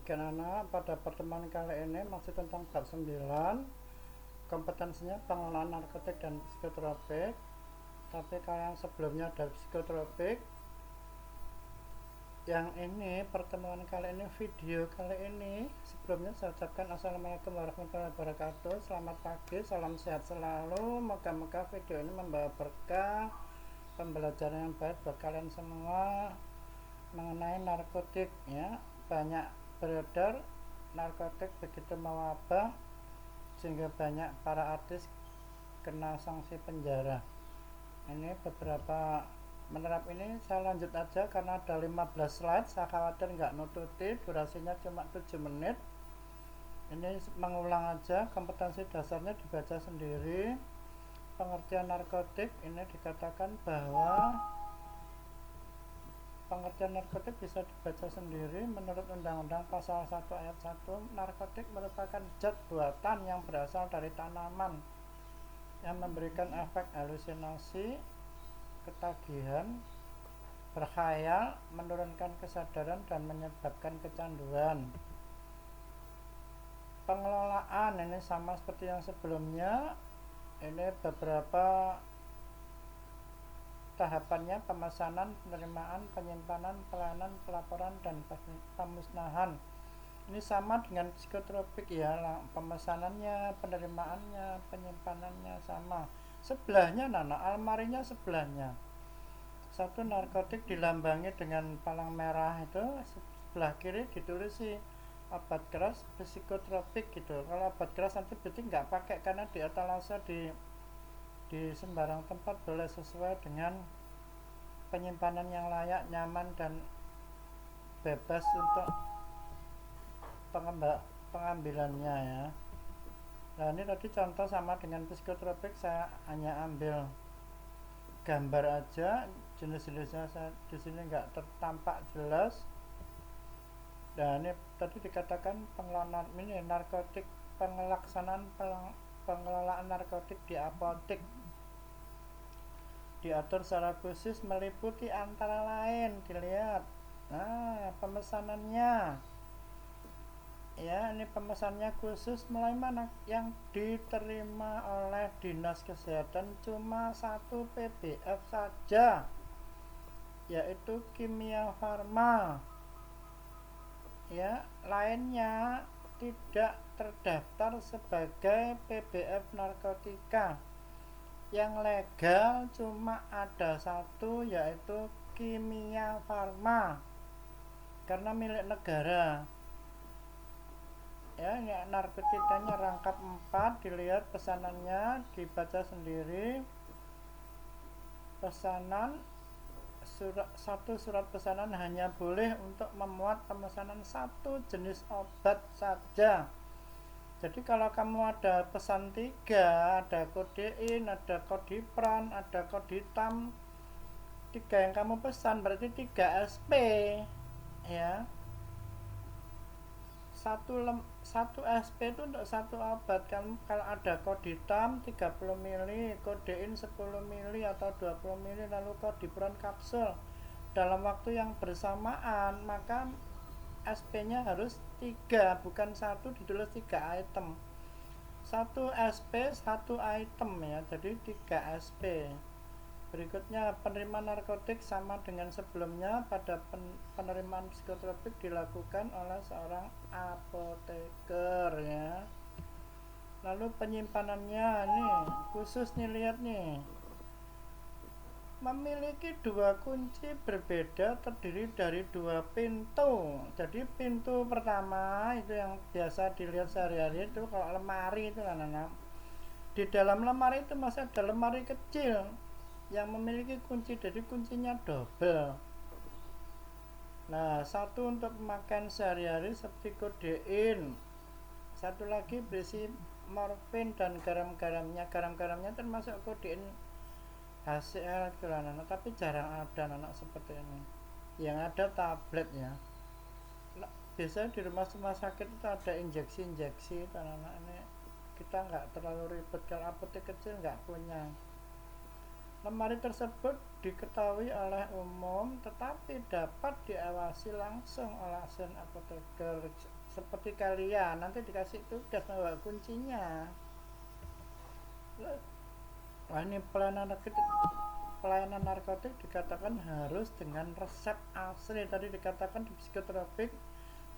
Oke anak, pada pertemuan kali ini masih tentang bab 9, kompetensinya pengelolaan narkotik dan psikotropik. Tapi kalau yang sebelumnya ada psikotropik, yang ini pertemuan kali ini, video kali ini sebelumnya saya ucapkan assalamualaikum warahmatullahi wabarakatuh. Selamat pagi, salam sehat selalu. Moga-moga video ini membawa berkah, pembelajaran yang baik buat kalian semua mengenai narkotik ya. Banyak beredar narkotik begitu mewabah sehingga banyak para artis kena sanksi penjara. Ini beberapa menerap ini saya lanjut aja karena ada 15 slide, saya khawatir nggak nututi, durasinya cuma 7 menit. Ini mengulang aja, kompetensi dasarnya dibaca sendiri. Pengertian narkotik ini dikatakan bahwa pengertian narkotik bisa dibaca sendiri. Menurut Undang-Undang Pasal 1 Ayat 1, narkotik merupakan zat buatan yang berasal dari tanaman yang memberikan efek halusinasi, ketagihan, berkhayal, menurunkan kesadaran, dan menyebabkan kecanduan. Pengelolaan ini sama seperti yang sebelumnya. Ini beberapa tahapannya: pemesanan, penerimaan, penyimpanan, pelayanan, pelaporan, dan pemusnahan. Ini sama dengan psikotropik ya, pemesanannya, penerimaannya, penyimpanannya sama. Sebelahnya nana, almarinya sebelahnya. Satu narkotik dilambangi dengan palang merah itu, sebelah kiri ditulis obat keras psikotropik gitu. Kalau obat keras nanti berarti nggak pakai karena di etalase di sembarang tempat boleh sesuai dengan penyimpanan yang layak, nyaman, dan bebas untuk pengambilannya ya. Nah ini tadi contoh sama dengan psikotropik, saya hanya ambil gambar aja, jenis-jenisnya di sini nggak tertampak jelas. Dan ini tadi dikatakan pengelolaan ini narkotik, pengelaksanaan pengelolaan narkotik di apotek diatur secara khusus meliputi antara lain, dilihat. Nah, pemesanannya ya, ini pemesannya khusus mulai mana yang diterima oleh Dinas Kesehatan cuma 1 PBF saja, yaitu Kimia Farma ya, lainnya tidak terdaftar sebagai PBF narkotika. Yang legal cuma ada 1, yaitu Kimia Farma karena milik negara ya. Ini narkotikanya rangkap 4, dilihat pesanannya, dibaca sendiri. Pesanan satu surat pesanan hanya boleh untuk memuat pemesanan 1 jenis obat saja. Jadi kalau kamu ada pesan 3, ada kodein, ada kodipran, ada koditam, 3 yang kamu pesan berarti 3 SP ya. Satu SP itu untuk 1 obat. Kamu kalau ada koditam 30 ml, kodein 10 ml atau 20 ml, lalu kodipron kapsul dalam waktu yang bersamaan, maka SP-nya harus 3, bukan 1 ditulis 3 item. 1 SP 1 item ya, jadi 3 SP. Berikutnya, penerimaan narkotik sama dengan sebelumnya. Pada penerimaan psikotropik dilakukan oleh seorang apoteker ya. Lalu penyimpanannya nih khusus nih, lihat nih, memiliki 2 kunci berbeda terdiri dari 2 pintu. Jadi pintu pertama itu yang biasa dilihat sehari-hari itu kalau lemari itu kan anak. Di dalam lemari itu masih ada lemari kecil yang memiliki kunci, jadi kuncinya double. Nah, 1 untuk pemakaian sehari-hari seperti kodein, 1 lagi berisi morfin dan garam-garamnya. Garam-garamnya termasuk kodein HCl gitu, tapi jarang ada anak seperti ini. Yang ada tablet ya. Biasanya di rumah sakit itu ada injeksi-injeksi anak-anak. Ini kita nggak terlalu ribet, kalau apotek kecil nggak punya. Lemari tersebut diketahui oleh umum tetapi dapat diawasi langsung oleh asisten apoteker. Seperti kalian nanti dikasih tugas bawa kuncinya. Wah, ini pelayanan narkotik dikatakan harus dengan resep asli. Tadi dikatakan di psikotropik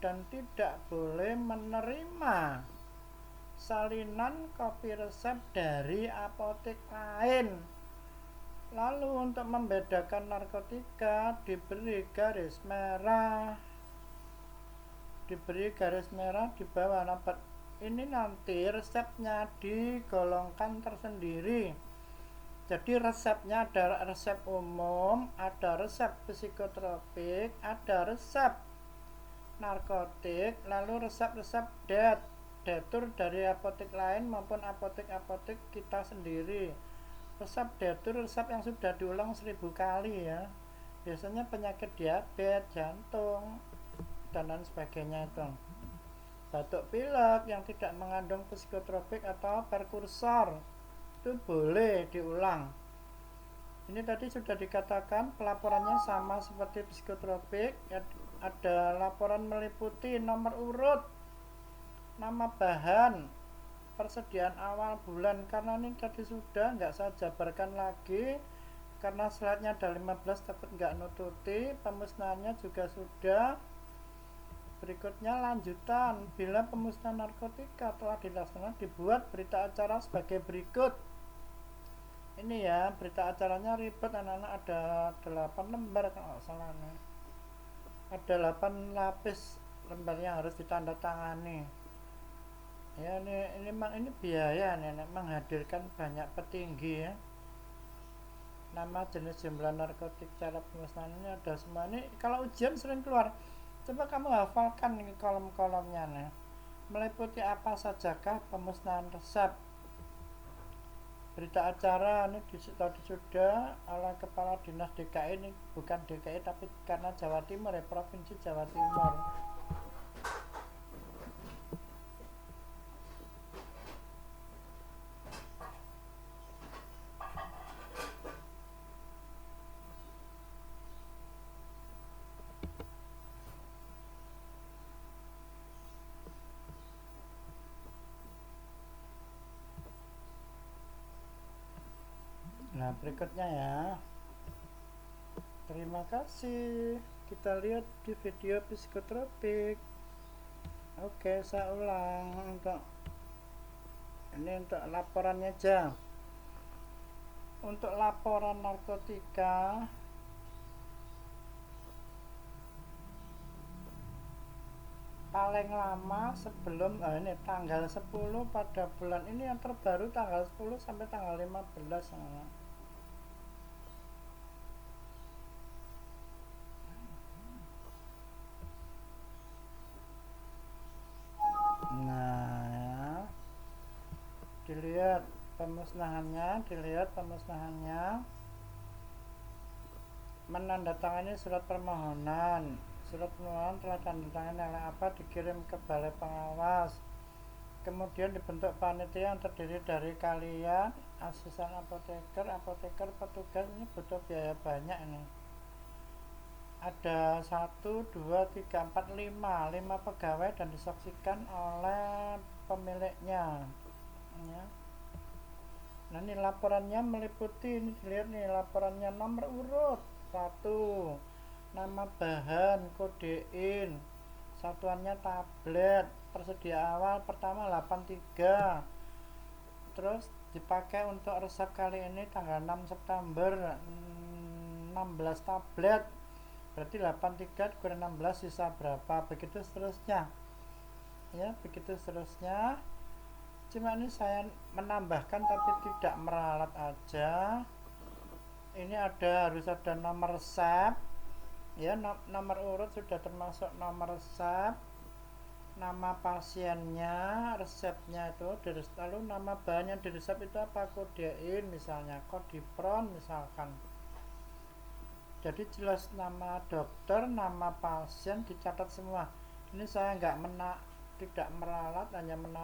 dan tidak boleh menerima salinan kopi resep dari apotek lain. Lalu untuk membedakan narkotika diberi garis merah di bawah. Ini nanti resepnya digolongkan tersendiri. Jadi resepnya ada resep umum, ada resep psikotropik, ada resep narkotik, lalu resep-resep detur dari apotek lain maupun apotek-apotek kita sendiri. Resep detur resep yang sudah diulang 1000 kali ya. Biasanya penyakit diabetes, jantung, dan lain sebagainya itu. Batuk pilek yang tidak mengandung psikotropik atau prekursor itu boleh diulang. Ini tadi sudah dikatakan pelaporannya sama seperti psikotropik. Ada laporan meliputi nomor urut, nama bahan, persediaan awal bulan. Karena ini tadi sudah nggak saya jabarkan lagi karena slide-nya ada 15 takut nggak nututi. Pemusnahannya juga sudah. Berikutnya lanjutan. Bila pemusnahan narkotika telah dilaksanakan, dibuat berita acara sebagai berikut. Ini ya, berita acaranya ribet anak-anak, ada 8 lembar kalau salah nih. Ada 8 lapis lembar yang harus ditandatangani. Ya, ini biaya nih, menghadirkan banyak petinggi ya. Nama, jenis, jumlah narkotik, cara pemusnahannya ada semua. Ini kalau ujian sering keluar. Coba kamu hafalkan ini kolom-kolomnya nih. Meliputi apa sajakah pemusnahan resep. Berita acara ini tadi sudah oleh Kepala Dinas DKI, ini bukan DKI tapi karena Jawa Timur ya, Provinsi Jawa Timur. Nah, berikutnya ya. Terima kasih. Kita lihat di video psikotropik. Oke, saya ulang untuk laporannya aja. Untuk laporan narkotika paling lama sebelum ini tanggal 10 pada bulan ini, yang terbaru tanggal 10 sampai tanggal 15. Nah, dilihat pemusnahannya, menandatangani surat permohonan telah ditandatangani oleh apa, dikirim ke balai pengawas, kemudian dibentuk panitia yang terdiri dari kalian, asisten apoteker, petugas. Ini butuh biaya banyak ini. Ada 1, 2, 3, 4, 5 pegawai dan disaksikan oleh pemiliknya ya. Nah, ini laporannya meliputi, ini dilihat nih laporannya, nomor urut 1, nama bahan, kodein, satuannya tablet, persedia awal pertama 83, terus dipakai untuk resep kali ini tanggal 6 September 16 tablet, berarti 83 kurang 16 sisa berapa, begitu seterusnya ya, begitu seterusnya. Cuma ini saya menambahkan tapi tidak meralat aja. Ini harus ada nomor resep ya, nomor urut sudah termasuk nomor resep, nama pasiennya, resepnya itu, lalu nama bahan yang diresep itu apa, kodein misalnya, kodipron misalkan. Jadi jelas nama dokter, nama pasien dicatat semua. Ini saya tidak meralat, hanya menambah